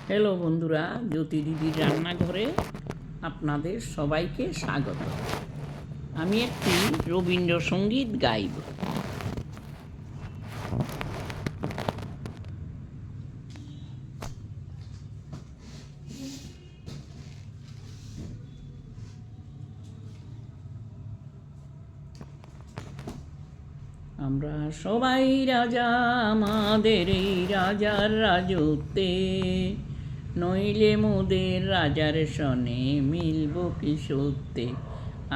Hello বন্ধুরা, জ্যোতি দিদির রান্নাঘরে আপনাদের সবাইকে স্বাগত। আমি একটি রবীন্দ্রসঙ্গীত গাইব। আমরা সবাই রাজা আমাদের এই রাজার রাজত্বে, নইলে মোদের রাজার সনে মিলব কি সত্যে।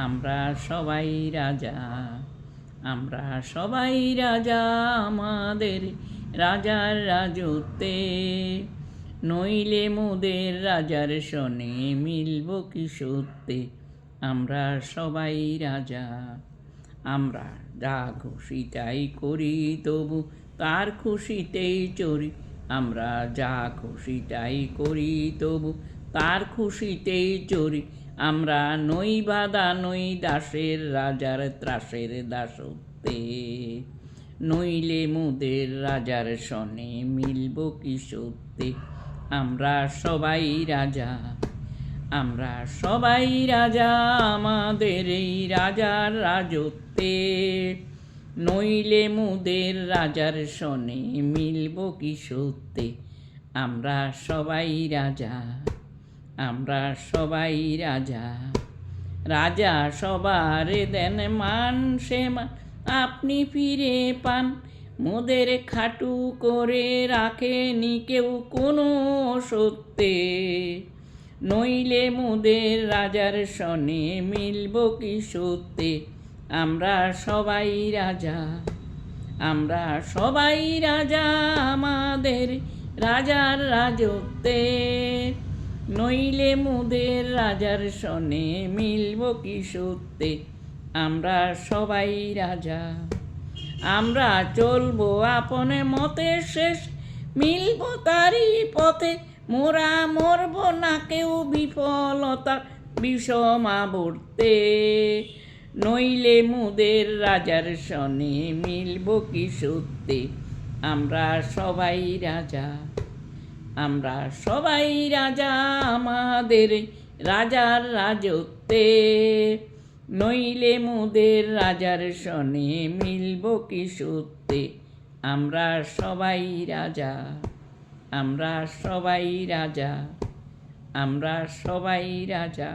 আমরা সবাই রাজা, আমরা সবাই রাজা আমাদের রাজার রাজত্বে, নইলে মোদের রাজার সনে মিলব কি সত্যে। আমরা সবাই রাজা, আমরা যা খুশি তাই করি তবু তার খুশিতেই চড়ি। আমরা যা খুশি তাই করি তবু তার খুশিতেই চড়ি। আমরা নই বাদা নই দাসের রাজার ত্রাসের দাসত্বে, নইলে মোদের রাজার সনে মিলব কি সত্যে। আমরা সবাই রাজা, আমরা সবাই রাজা আমাদের এই রাজার রাজত্বে, নইলে মোদের রাজার সনে মিলব কি সত্যে। আমরা সবাই রাজা, আমরা সবাই রাজা। রাজা সবার দেন মান, সে মান আপনি ফিরে পান। মোদের খাটু করে রাখেনি কেউ কোনো সত্যে, নইলে মোদের রাজার সনে মিলব কি সত্যে। আমরা সবাই রাজা, আমরা সবাই রাজা আমাদের রাজার রাজত্বে, নইলে মোদের রাজার সনে মিলব কি সত্যে। আমরা সবাই রাজা, আমরা চলবো আপনে মতে, শেষ মিলব তারই পথে। মোরা মরব না কেউ বিফলতা বিষমাবর্তে, নইলে মোদের রাজার সনে মিলব কি সত্যে। আমরা সবাই রাজা, আমরা সবাই রাজা আমাদের রাজার রাজত্বে, নইলে মোদের রাজার সনে মিলব কি সত্যে। আমরা সবাই রাজা, আমরা সবাই রাজা, আমরা সবাই রাজা।